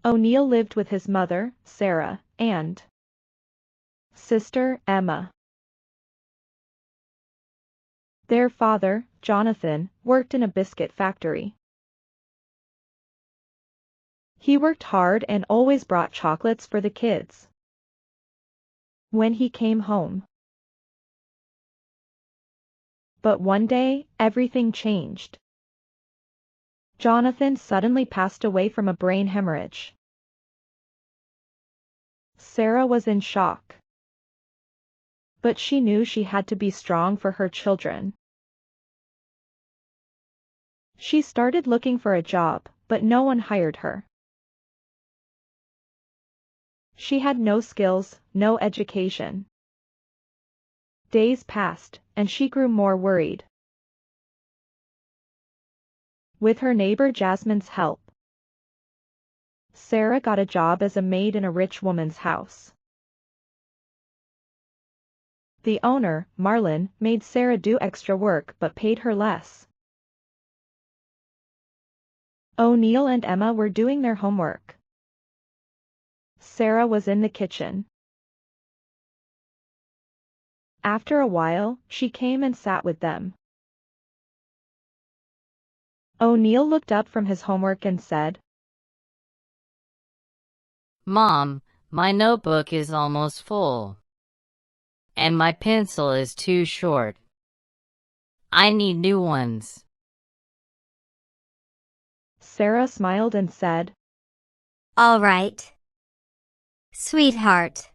O'Neill lived with his mother, Sarah, and sister, Emma. Their father, Jonathan, worked in a biscuit factory. He worked hard and always brought chocolates for the kids. When he came home. But one day, everything changed. Jonathan suddenly passed away from a brain hemorrhage. Sarah was in shock. But she knew she had to be strong for her children. She started looking for a job, but no one hired her. She had no skills, no education. Days passed, and she grew more worried. With her neighbor Jasmine's help, Sarah got a job as a maid in a rich woman's house. The owner, Marlin, made Sarah do extra work but paid her less. O'Neill and Emma were doing their homework. Sarah was in the kitchen. After a while, she came and sat with them. O'Neill looked up from his homework and said, "Mom, my notebook is almost full. And my pencil is too short. I need new ones." Sarah smiled and said, "All right, sweetheart."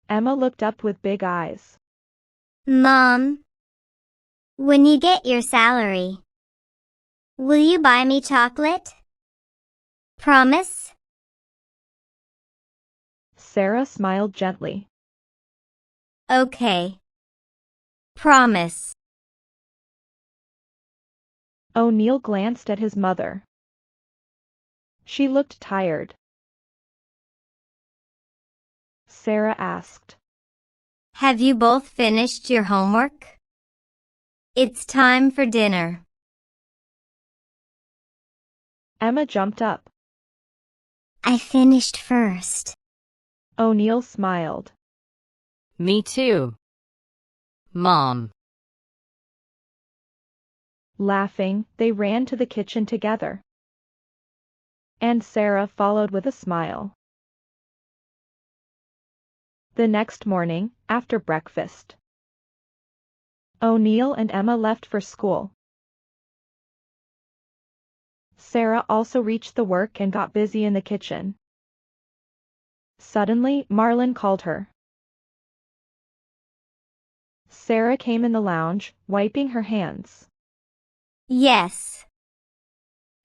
Emma looked up with big eyes. Mom, when you get your salary, will you buy me chocolate? Promise? Sarah smiled gently. Okay. Promise. O'Neill glanced at his mother. She looked tired. Sarah asked, Have you both finished your homework? It's time for dinner. Emma jumped up. I finished first. O'Neill smiled. Me too, Mom. Laughing, they ran to the kitchen together. And Sarah followed with a smile. The next morning, after breakfast, O'Neill and Emma left for school. Sarah also reached the work and got busy in the kitchen. Suddenly, Marlin called her. Sarah came in the lounge, wiping her hands. Yes.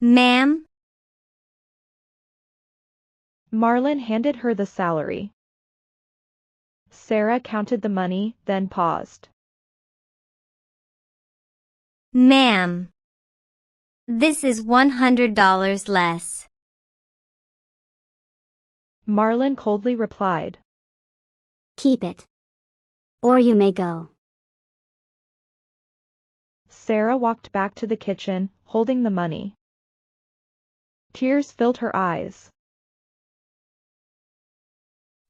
Ma'am? Marlin handed her the salary. Sarah counted the money, then paused. Ma'am, this is $100 less. Marlin coldly replied. Keep it. Or you may go. Sarah walked back to the kitchen, holding the money. Tears filled her eyes.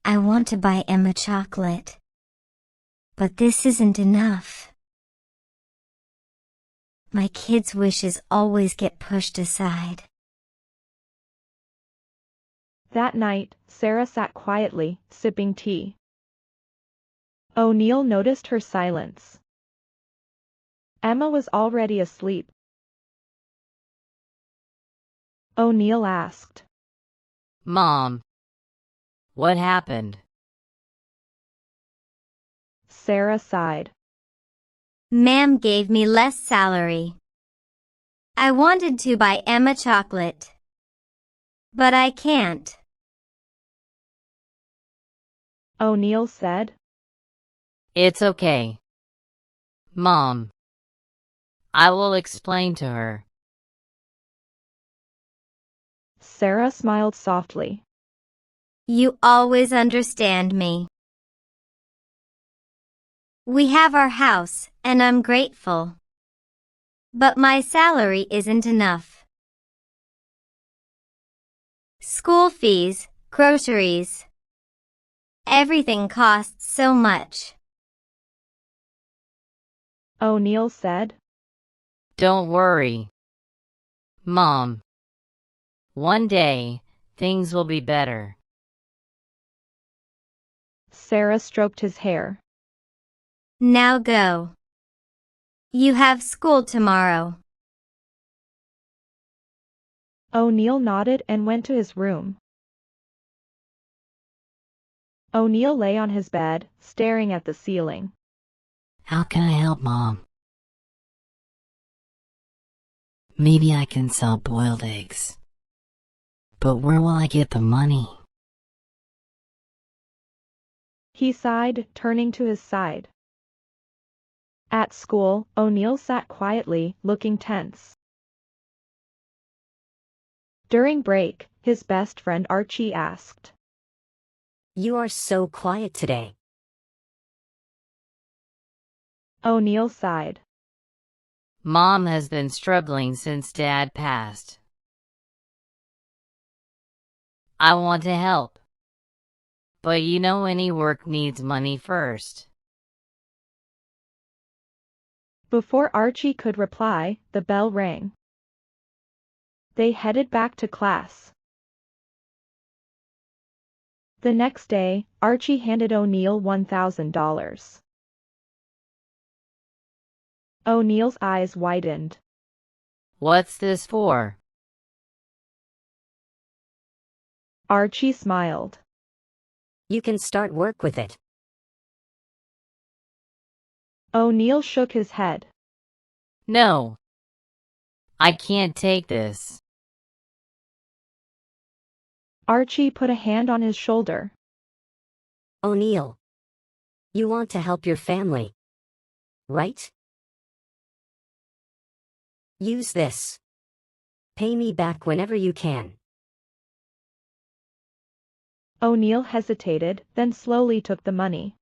I want to buy Emma chocolate. But this isn't enough. My kids' wishes always get pushed aside. That night, Sarah sat quietly, sipping tea. O'Neill noticed her silence. Emma was already asleep. O'Neill asked, Mom, what happened? Sarah sighed. Ma'am gave me less salary. I wanted to buy Emma chocolate. But I can't. O'Neill said, It's okay, Mom. I will explain to her. Sarah smiled softly. You always understand me. We have our house, and I'm grateful. But my salary isn't enough. School fees, groceries. Everything costs so much. O'Neill said. Don't worry, Mom. One day, things will be better. Sarah stroked his hair. Now go. You have school tomorrow. O'Neill nodded and went to his room. O'Neill lay on his bed, staring at the ceiling. How can I help, Mom? Maybe I can sell boiled eggs. But where will I get the money? He sighed, turning to his side. At school, O'Neill sat quietly, looking tense. During break, his best friend Archie asked. You are so quiet today. O'Neill sighed. Mom has been struggling since Dad passed. I want to help. But you know any work needs money first. Before Archie could reply, the bell rang. They headed back to class. The next day, Archie handed O'Neill $1,000. O'Neill's eyes widened. What's this for? Archie smiled. You can start work with it. O'Neill shook his head. No. I can't take this. Archie put a hand on his shoulder. O'Neill. You want to help your family, right? Use this. Pay me back whenever you can. O'Neill hesitated, then slowly took the money.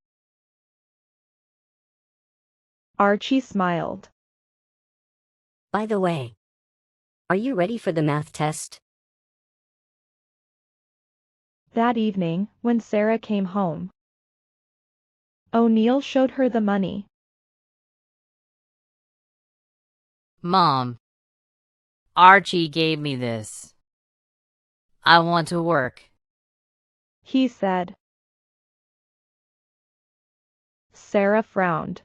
Archie smiled. By the way, are you ready for the math test? That evening, when Sarah came home, O'Neill showed her the money. Mom. Archie gave me this. I want to work. He said. Sarah frowned.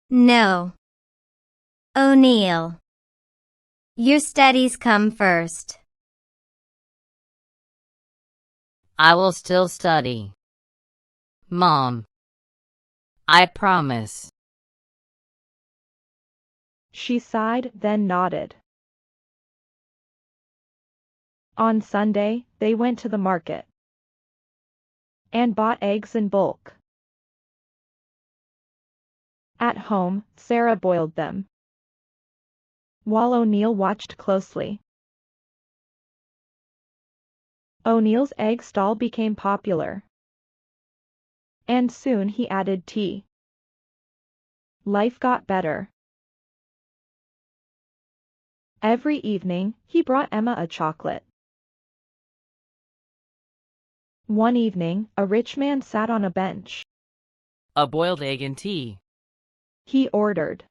No. O'Neill. Your studies come first. I will still study. Mom. I promise. She sighed, then nodded. On Sunday, they went to the market and bought eggs in bulk. At home, Sarah boiled them, while O'Neill watched closely. O'Neill's egg stall became popular, and soon he added tea. Life got better. Every evening, he brought Emma a chocolate. One evening, a rich man sat on a bench. A boiled egg and tea. He ordered.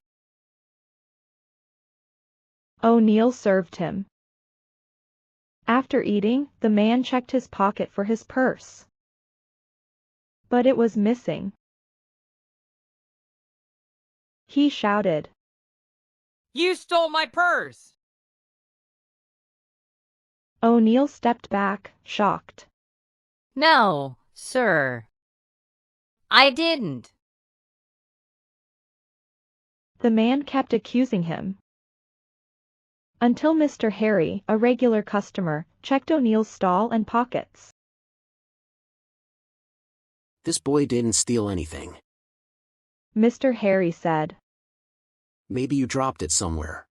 O'Neill served him. After eating, the man checked his pocket for his purse. But it was missing. He shouted. You stole my purse! O'Neill stepped back, shocked. No, sir. I didn't. The man kept accusing him, until Mr. Harry, a regular customer, checked O'Neill's stall and pockets. This boy didn't steal anything. Mr. Harry said. Maybe you dropped it somewhere.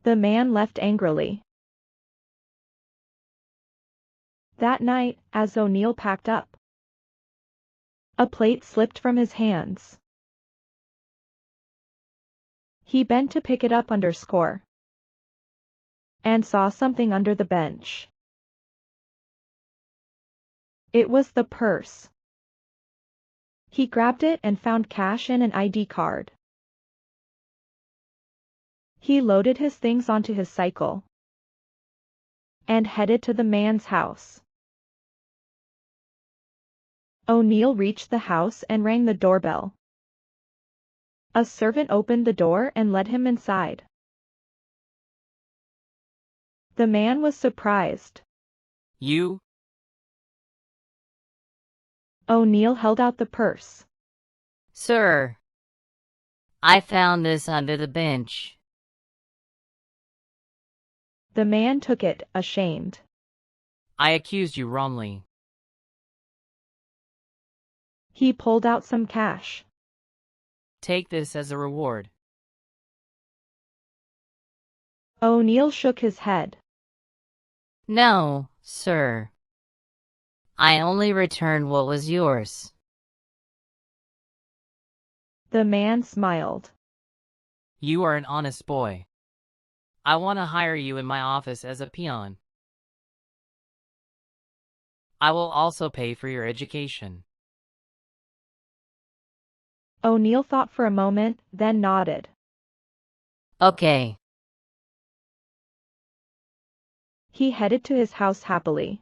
The man left angrily. That night, as O'Neill packed up, a plate slipped from his hands. He bent to pick it up under score. and saw something under the bench. It was the purse. He grabbed it and found cash and an ID card. He loaded his things onto his cycle and headed to the man's house. O'Neill reached the house and rang the doorbell. A servant opened the door and led him inside. The man was surprised. You? O'Neill held out the purse. Sir, I found this under the bench. The man took it, ashamed. I accused you wrongly. He pulled out some cash. Take this as a reward. O'Neill shook his head. No, sir. I only returned what was yours. The man smiled. You are an honest boy. I want to hire you in my office as a peon. I will also pay for your education. O'Neill thought for a moment, then nodded. Okay. He headed to his house happily.